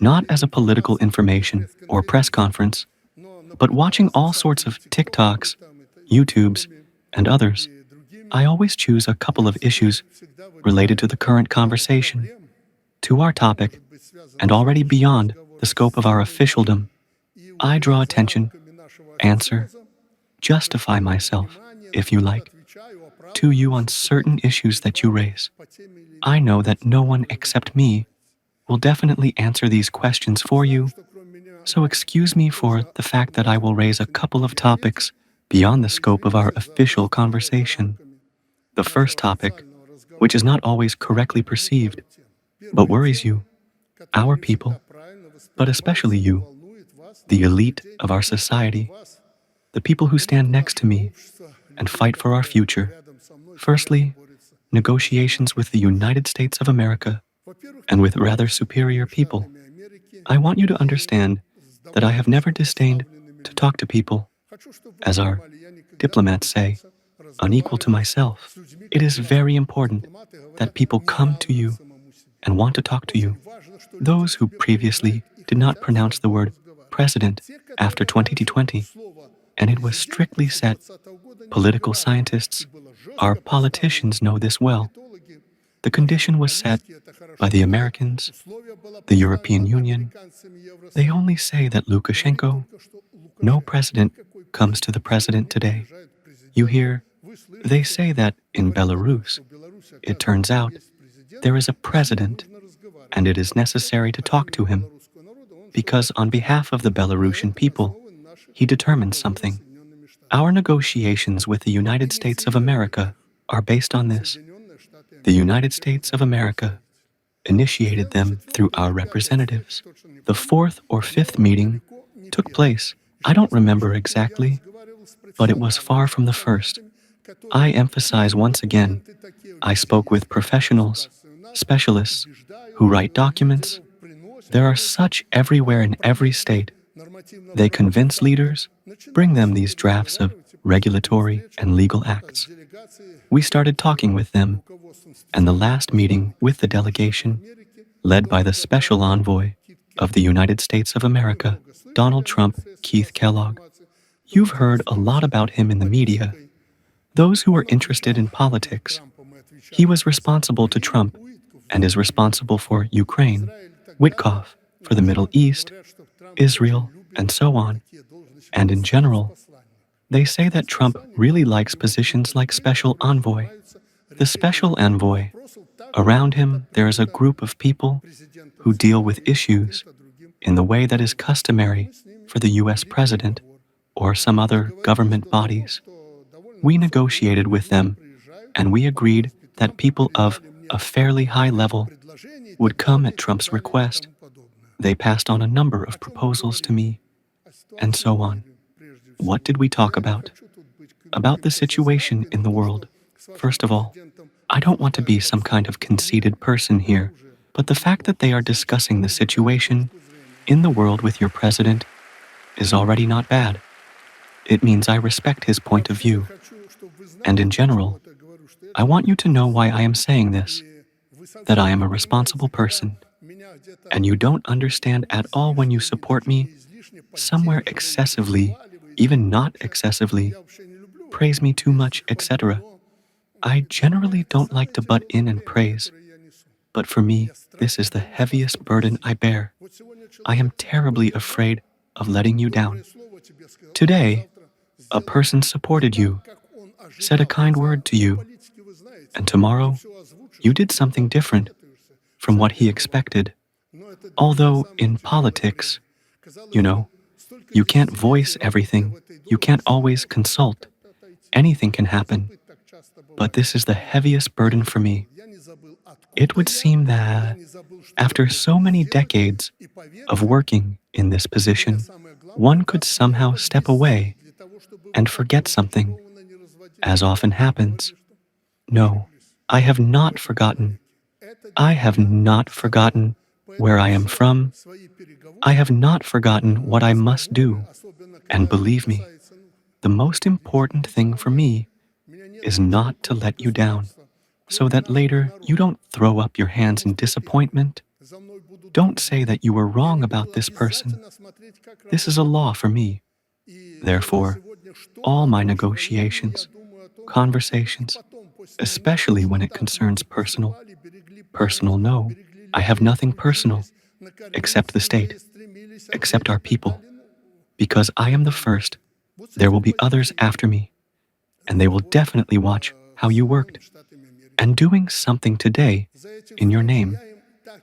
Not as a political information or press conference, but watching all sorts of TikToks, YouTubes, and others, I always choose a couple of issues related to the current conversation, to our topic, and already beyond the scope of our officialdom. I draw attention, answer, justify myself, if you like, to you on certain issues that you raise. I know that no one except me will definitely answer these questions for you, so excuse me for the fact that I will raise a couple of topics beyond the scope of our official conversation. The first topic, which is not always correctly perceived, but worries you, our people, but especially you, the elite of our society, the people who stand next to me and fight for our future. Firstly, negotiations with the United States of America and with rather superior people. I want you to understand that I have never disdained to talk to people, as our diplomats say, unequal to myself. It is very important that people come to you and want to talk to you. Those who previously did not pronounce the word president after 2020, and it was strictly set, political scientists, our politicians know this well. The condition was set by the Americans, the European Union. They only say that Lukashenko, no president comes to the president today. You hear, they say that in Belarus, it turns out, there is a president, and it is necessary to talk to him, because on behalf of the Belarusian people, he determines something. Our negotiations with the United States of America are based on this. The United States of America initiated them through our representatives. The fourth or fifth meeting took place. I don't remember exactly, but it was far from the first. I emphasize once again, I spoke with professionals, specialists, who write documents. There are such everywhere in every state. They convince leaders, bring them these drafts of regulatory and legal acts. We started talking with them, and the last meeting with the delegation, led by the special envoy of the United States of America, Donald Trump, Keith Kellogg. You've heard a lot about him in the media. Those who are interested in politics, he was responsible to Trump and is responsible for Ukraine, Witkoff for the Middle East, Israel, and so on. And in general, they say that Trump really likes positions like special envoy. The special envoy, around him there is a group of people who deal with issues in the way that is customary for the US president or some other government bodies. We negotiated with them, and we agreed that people of a fairly high level would come at Trump's request. They passed on a number of proposals to me, and so on. What did we talk about? About the situation in the world. First of all, I don't want to be some kind of conceited person here, but the fact that they are discussing the situation in the world with your president is already not bad. It means I respect his point of view. And in general, I want you to know why I am saying this, that I am a responsible person. And you don't understand at all when you support me somewhere excessively, even not excessively, praise me too much, etc. I generally don't like to butt in and praise, but for me, this is the heaviest burden I bear. I am terribly afraid of letting you down. Today, a person supported you, said a kind word to you, and tomorrow, you did something different from what he expected. Although in politics, you can't voice everything, you can't always consult. Anything can happen. But this is the heaviest burden for me. It would seem that after so many decades of working in this position, one could somehow step away and forget something, as often happens. No, I have not forgotten. I have not forgotten where I am from. I have not forgotten what I must do. And believe me, the most important thing for me is not to let you down, so that later you don't throw up your hands in disappointment. Don't say that you were wrong about this person. This is a law for me. Therefore, all my negotiations, conversations, especially when it concerns personal, no. I have nothing personal, except the state, except our people. Because I am the first, there will be others after me, and they will definitely watch how you worked. And doing something today in your name,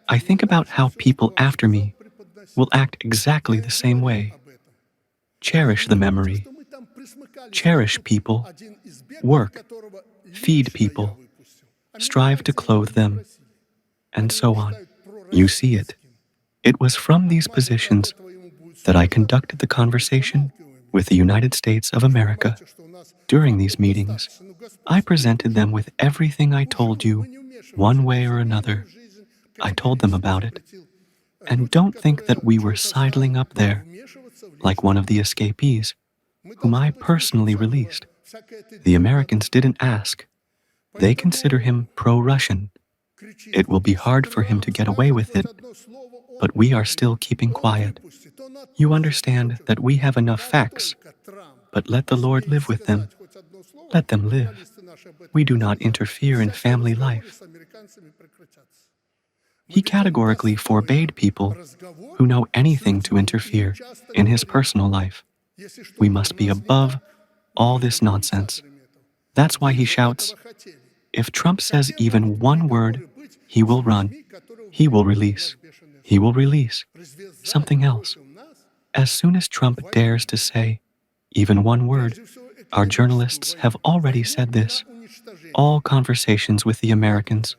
I think about how people after me will act exactly the same way. Cherish the memory. Cherish people. Work. Feed people. Strive to clothe them. And so on. You see it. It was from these positions that I conducted the conversation with the United States of America. During these meetings, I presented them with everything I told you, one way or another. I told them about it. And don't think that we were sidling up there, like one of the escapees, whom I personally released. The Americans didn't ask. They consider him pro-Russian. It will be hard for him to get away with it, but we are still keeping quiet. You understand that we have enough facts, but let the Lord live with them. Let them live. We do not interfere in family life. He categorically forbade people who know anything to interfere in his personal life. We must be above all this nonsense. That's why he shouts, if Trump says even one word, he will run. He will release. He will release something else. As soon as Trump dares to say even one word, our journalists have already said this, all conversations with the Americans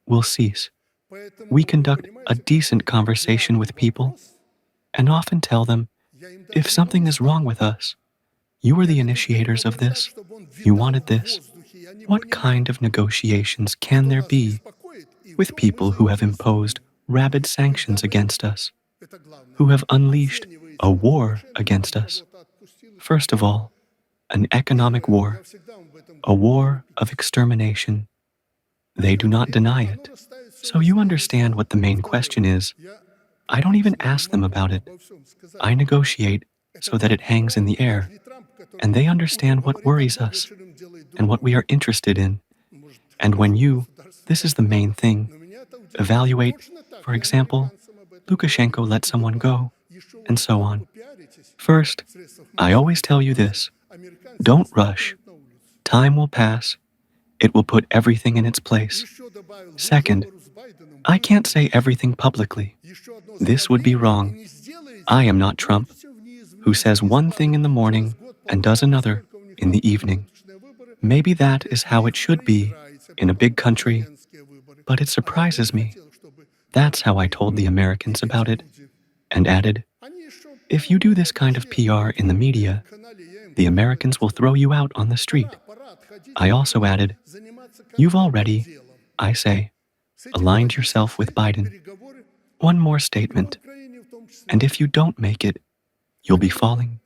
will cease. We conduct a decent conversation with people and often tell them, if something is wrong with us, you were the initiators of this, you wanted this. What kind of negotiations can there be with people who have imposed rabid sanctions against us, who have unleashed a war against us? First of all, an economic war, a war of extermination. They do not deny it. So you understand what the main question is. I don't even ask them about it. I negotiate so that it hangs in the air, and they understand what worries us and what we are interested in. And when you, this is the main thing, evaluate, for example, Lukashenko let someone go, and so on. First, I always tell you this, don't rush. Time will pass. It will put everything in its place. Second, I can't say everything publicly. This would be wrong. I am not Trump, who says one thing in the morning and does another in the evening. Maybe that is how it should be in a big country, but it surprises me. That's how I told the Americans about it, and added, if you do this kind of PR in the media, the Americans will throw you out on the street. I also added, you've already, I say, aligned yourself with Biden. One more statement, and if you don't make it, you'll be falling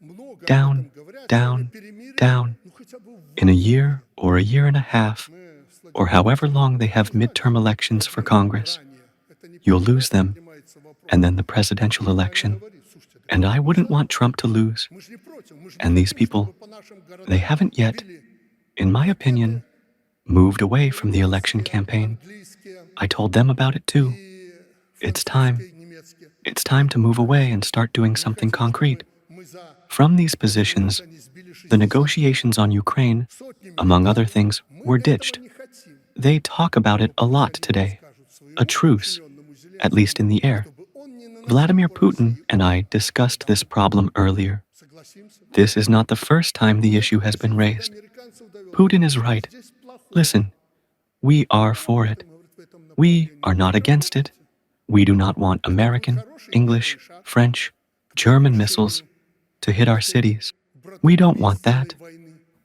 down, down, down. In a year or a year and a half, or however long they have midterm elections for Congress, you'll lose them, and then the presidential election. And I wouldn't want Trump to lose. And these people, they haven't yet, in my opinion, moved away from the election campaign. I told them about it too. It's time. It's time to move away and start doing something concrete. From these positions, the negotiations on Ukraine, among other things, were ditched. They talk about it a lot today. A truce, at least in the air. Vladimir Putin and I discussed this problem earlier. This is not the first time the issue has been raised. Putin is right. Listen, we are for it. We are not against it. We do not want American, English, French, German missiles to hit our cities. We don't want that.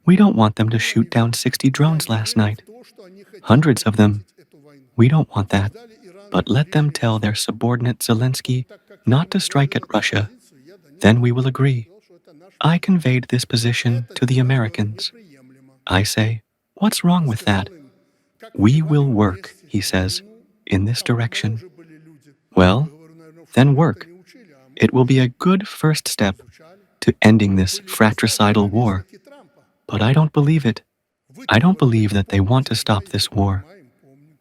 We don't want them to shoot down 60 drones last night. Hundreds of them. We don't want that. But let them tell their subordinate Zelensky not to strike at Russia. Then we will agree. I conveyed this position to the Americans. I say, what's wrong with that? We will work, he says, in this direction. Well, then work. It will be a good first step to ending this fratricidal war. But I don't believe it. I don't believe that they want to stop this war.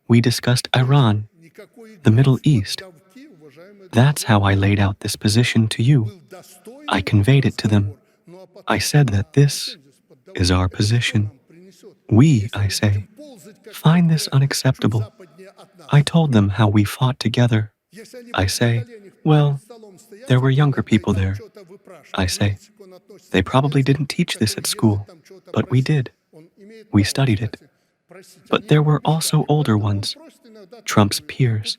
We discussed Iran, the Middle East. That's how I laid out this position to you. I conveyed it to them. I said that this is our position. We, I say, find this unacceptable. I told them how we fought together. I say, well, there were younger people there. I say, they probably didn't teach this at school, but we did. We studied it. But there were also older ones, Trump's peers.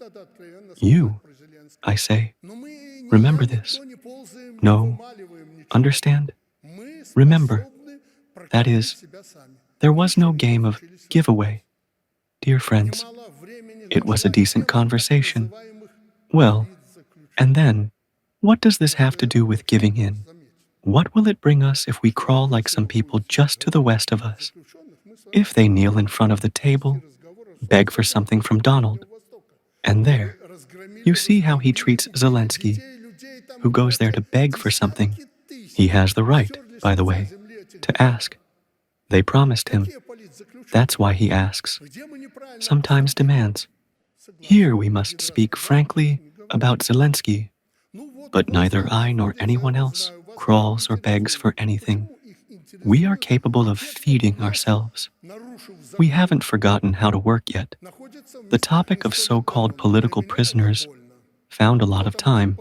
You, I say, remember this. No, understand? Remember, that is, there was no game of giveaway. Dear friends, it was a decent conversation. Well, and then, what does this have to do with giving in? What will it bring us if we crawl like some people just to the west of us? If they kneel in front of the table, beg for something from Donald, and there, you see how he treats Zelensky, who goes there to beg for something. He has the right, by the way, to ask. They promised him. That's why he asks, sometimes demands. Here we must speak frankly about Zelensky, but neither I nor anyone else crawls or begs for anything. We are capable of feeding ourselves. We haven't forgotten how to work yet. The topic of so-called political prisoners found a lot of time,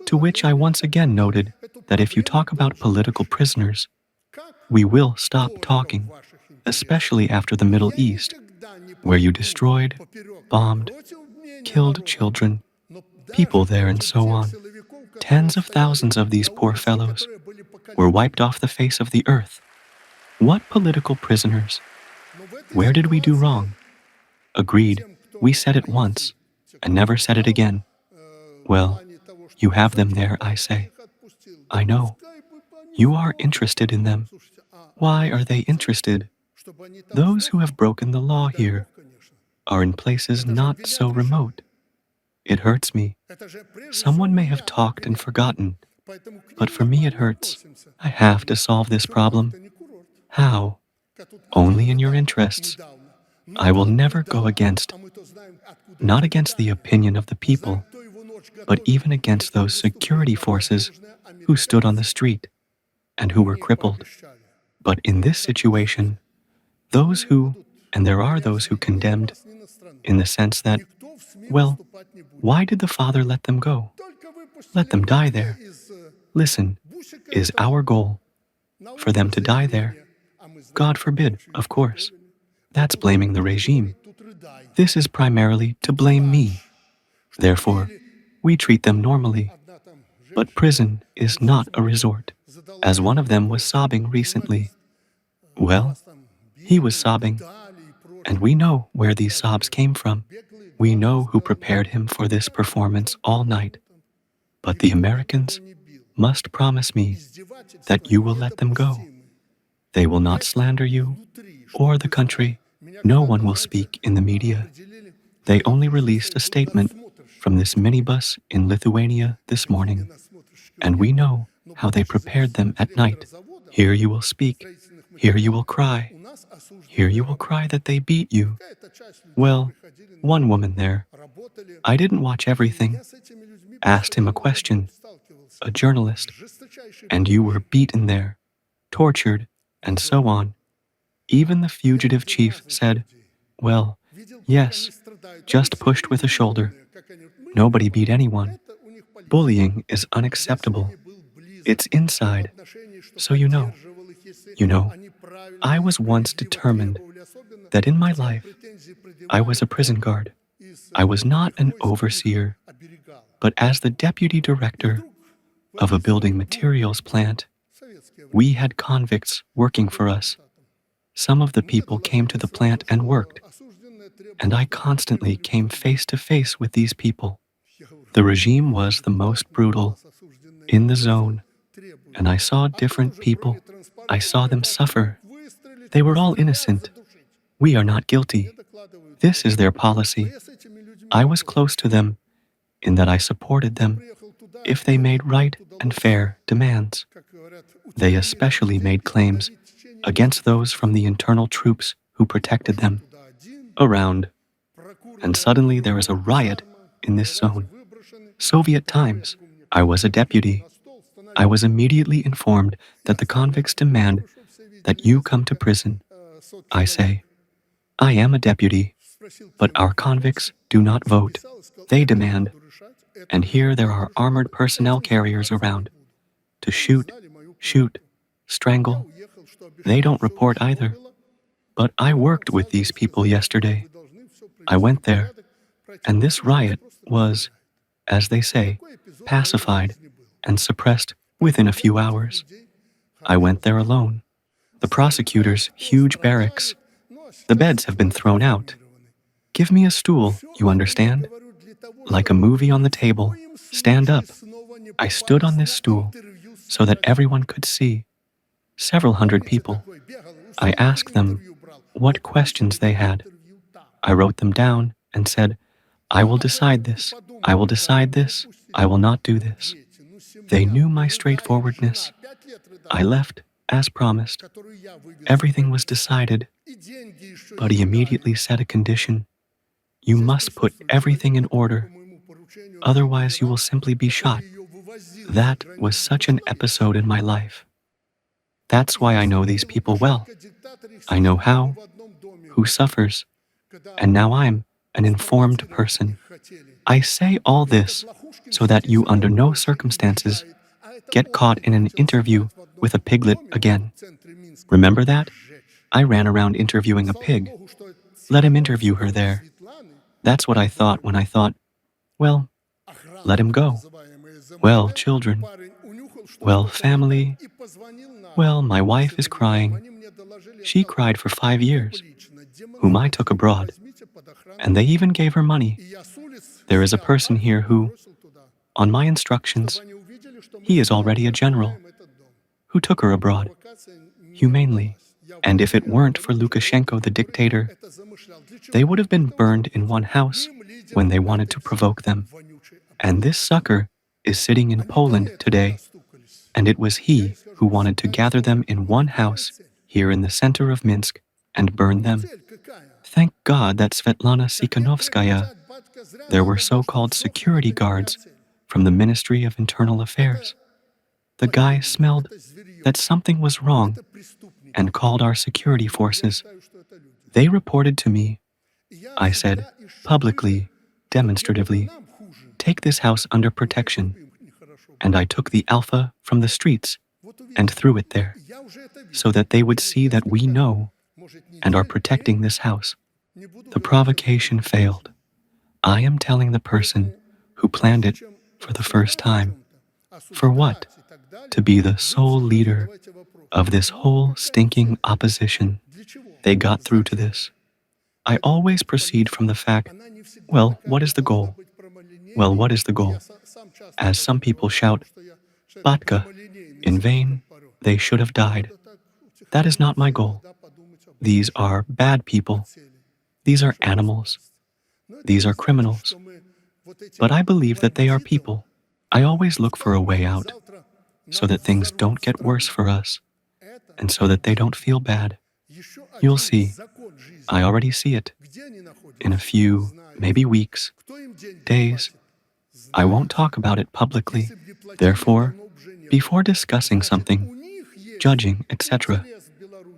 to which I once again noted that if you talk about political prisoners, we will stop talking, especially after the Middle East, where you destroyed, bombed, killed children, people there and so on. Tens of thousands of these poor fellows were wiped off the face of the earth. What political prisoners? Where did we do wrong? Agreed, we said it once, and never said it again. Well, you have them there, I say. I know. You are interested in them. Why are they interested? Those who have broken the law here are in places not so remote. It hurts me. Someone may have talked and forgotten, but for me it hurts. I have to solve this problem. How? Only in your interests. I will never go against, not against the opinion of the people, but even against those security forces who stood on the street and who were crippled. But in this situation, those who, and there are those who condemned, in the sense that, well, why did the Father let them go? Let them die there. Listen, is our goal for them to die there? God forbid, of course. That's blaming the regime. This is primarily to blame me. Therefore, we treat them normally. But prison is not a resort, as one of them was sobbing recently. Well, he was sobbing, and we know where these sobs came from. We know who prepared him for this performance all night. But the Americans must promise me that you will let them go. They will not slander you or the country. No one will speak in the media. They only released a statement from this minibus in Lithuania this morning, and we know how they prepared them at night. Here you will speak. Here you will cry. Here you will cry that they beat you. Well, one woman there, I didn't watch everything, asked him a question, a journalist, and you were beaten there, tortured, and so on. Even the fugitive chief said, well, yes, just pushed with a shoulder. Nobody beat anyone. Bullying is unacceptable. It's inside. So you know, I was once determined that in my life, I was a prison guard. I was not an overseer, but as the deputy director of a building materials plant, we had convicts working for us. Some of the people came to the plant and worked, and I constantly came face to face with these people. The regime was the most brutal, in the zone, and I saw different people. I saw them suffer. They were all innocent. We are not guilty. This is their policy. I was close to them, in that I supported them if they made right and fair demands. They especially made claims against those from the internal troops who protected them around, and suddenly there is a riot in this zone. Soviet times, I was a deputy. I was immediately informed that the convicts demand that you come to prison. I say, I am a deputy, but our convicts do not vote. They demand, and here there are armored personnel carriers around to shoot, strangle. They don't report either. But I worked with these people yesterday. I went there, and this riot was, as they say, pacified and suppressed within a few hours. I went there alone. The prosecutor's huge barracks. The beds have been thrown out. Give me a stool, you understand? Like a movie on the table. Stand up. I stood on this stool so that everyone could see. Several hundred people. I asked them what questions they had. I wrote them down and said, I will decide this. I will decide this. I will not do this. They knew my straightforwardness. I left, as promised. Everything was decided, but he immediately set a condition. You must put everything in order, otherwise you will simply be shot. That was such an episode in my life. That's why I know these people well. I know how, who suffers, and now I'm an informed person. I say all this so that you under no circumstances get caught in an interview with a piglet again. Remember that? I ran around interviewing a pig. Let him interview her there. That's what I thought when I thought, well, let him go. Well, children. Well, family. Well, my wife is crying. She cried for 5 years, whom I took abroad, and they even gave her money. There is a person here who, on my instructions, he is already a general, who took her abroad, humanely. And if it weren't for Lukashenko the dictator, they would have been burned in one house when they wanted to provoke them. And this sucker is sitting in Poland today, and it was he who wanted to gather them in one house here in the center of Minsk and burn them. Thank God that Svetlana Tikhanovskaya, there were so-called security guards from the Ministry of Internal Affairs. The guy smelled that something was wrong and called our security forces. They reported to me. I said, publicly, demonstratively, take this house under protection. And I took the Alpha from the streets and threw it there, so that they would see that we know and are protecting this house. The provocation failed. I am telling the person who planned it for the first time. For what? To be the sole leader of this whole stinking opposition. They got through to this. I always proceed from the fact, well, what is the goal? Well, what is the goal? As some people shout, Batka, in vain, they should have died. That is not my goal. These are bad people. These are animals. These are criminals. But I believe that they are people. I always look for a way out, so that things don't get worse for us, and so that they don't feel bad. You'll see. I already see it. In a few, maybe weeks, days. I won't talk about it publicly. Therefore, before discussing something, judging, etc.,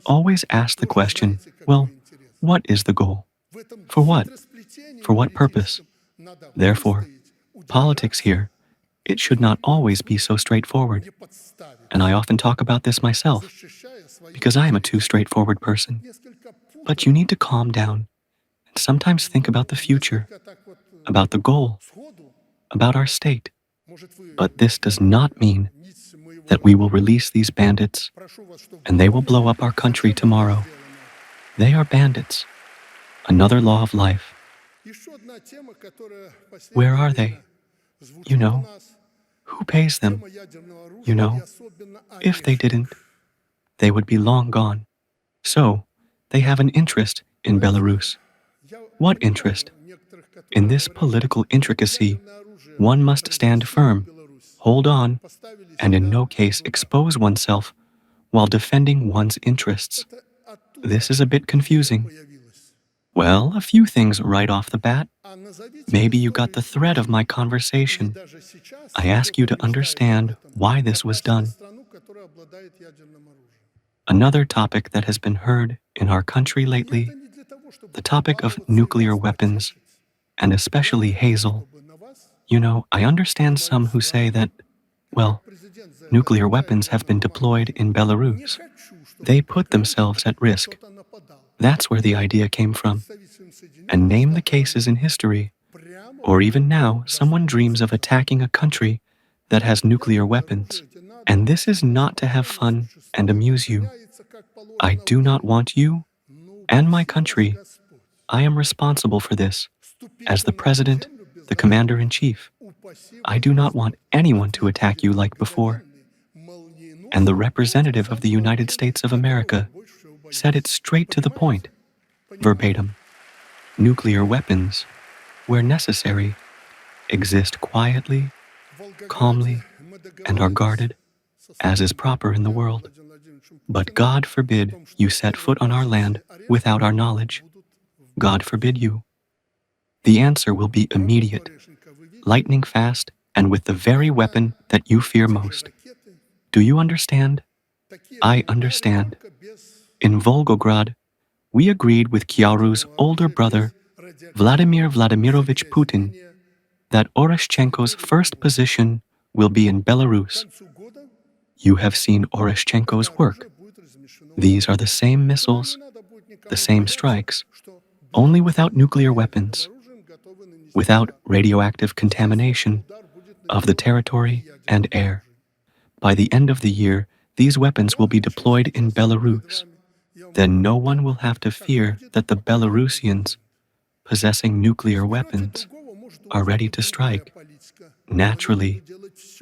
always ask the question, well, what is the goal? For what? For what purpose? Therefore, politics here, it should not always be so straightforward. And I often talk about this myself, because I am a too straightforward person. But you need to calm down and sometimes think about the future, about the goal, about our state. But this does not mean that we will release these bandits and they will blow up our country tomorrow. They are bandits. Another law of life. Where are they? You know, who pays them? You know, if they didn't, they would be long gone. So, they have an interest in Belarus. What interest? In this political intricacy one must stand firm, hold on, and in no case expose oneself while defending one's interests. This is a bit confusing. Well, a few things right off the bat. Maybe you got the thread of my conversation. I ask you to understand why this was done. Another topic that has been heard in our country lately, the topic of nuclear weapons, and especially Hazel. You know, I understand some who say that, well, nuclear weapons have been deployed in Belarus. They put themselves at risk. That's where the idea came from. And name the cases in history, or even now, someone dreams of attacking a country that has nuclear weapons. And this is not to have fun and amuse you. I do not want you and my country. I am responsible for this. As the President, the Commander-in-Chief, I do not want anyone to attack you like before. And the representative of the United States of America said it straight to the point, verbatim. Nuclear weapons, where necessary, exist quietly, calmly, and are guarded, as is proper in the world. But God forbid you set foot on our land without our knowledge. God forbid you. The answer will be immediate, lightning fast, and with the very weapon that you fear most. Do you understand? I understand. In Volgograd, we agreed with Kyaru's older brother, Vladimir Vladimirovich Putin, that Oreshchenko's first position will be in Belarus. You have seen Oreshchenko's work. These are the same missiles, the same strikes, only without nuclear weapons, without radioactive contamination of the territory and air. By the end of the year, these weapons will be deployed in Belarus. Then no one will have to fear that the Belarusians, possessing nuclear weapons, are ready to strike. Naturally,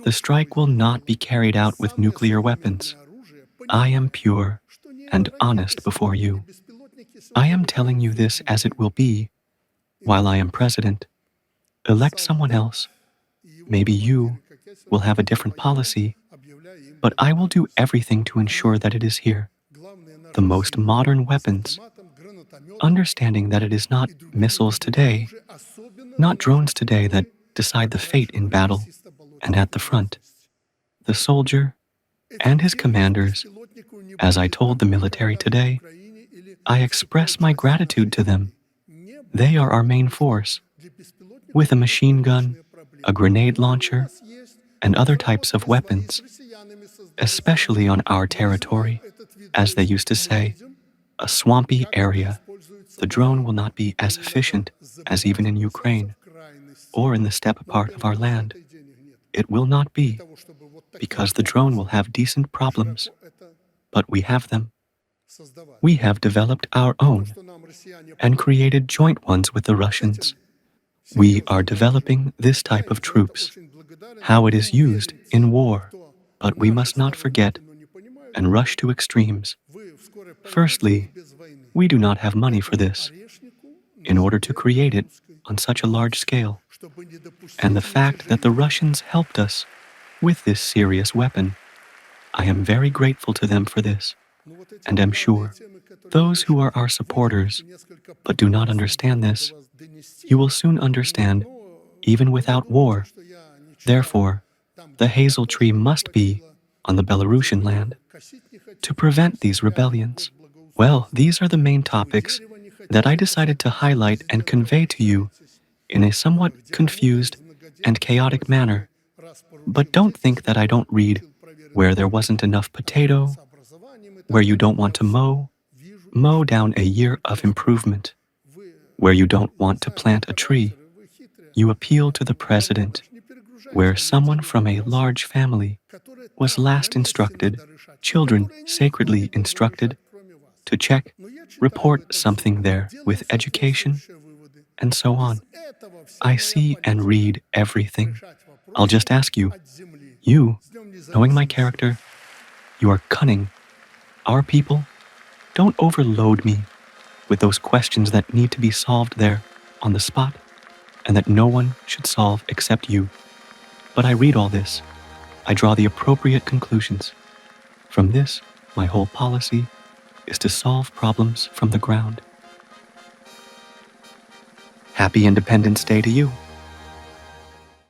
the strike will not be carried out with nuclear weapons. I am pure and honest before you. I am telling you this as it will be while I am president. Elect someone else. Maybe you will have a different policy, but I will do everything to ensure that it is here. The most modern weapons, understanding that it is not missiles today, not drones today that decide the fate in battle and at the front. The soldier and his commanders, as I told the military today, I express my gratitude to them. They are our main force. With a machine gun, a grenade launcher, and other types of weapons, especially on our territory, as they used to say, a swampy area, the drone will not be as efficient as even in Ukraine or in the steppe part of our land. It will not be, because the drone will have decent problems, but we have them. We have developed our own and created joint ones with the Russians. We are developing this type of troops, how it is used in war, but we must not forget and rush to extremes. Firstly, we do not have money for this, in order to create it on such a large scale. And the fact that the Russians helped us with this serious weapon, I am very grateful to them for this, and am sure those who are our supporters but do not understand this, you will soon understand, even without war. Therefore, the hazel tree must be on the Belarusian land to prevent these rebellions. Well, these are the main topics that I decided to highlight and convey to you in a somewhat confused and chaotic manner. But don't think that I don't read where there wasn't enough potato, where you don't want to mow down a year of improvement, where you don't want to plant a tree. You appeal to the president, where someone from a large family was last instructed, children sacredly instructed, to check, report something there with education, and so on. I see and read everything. I'll just ask you, knowing my character, you are cunning. Our people, don't overload me with those questions that need to be solved there on the spot. and that no one should solve except you. But I read all this. I draw the appropriate conclusions. From this, my whole policy is to solve problems from the ground. Happy Independence Day to you.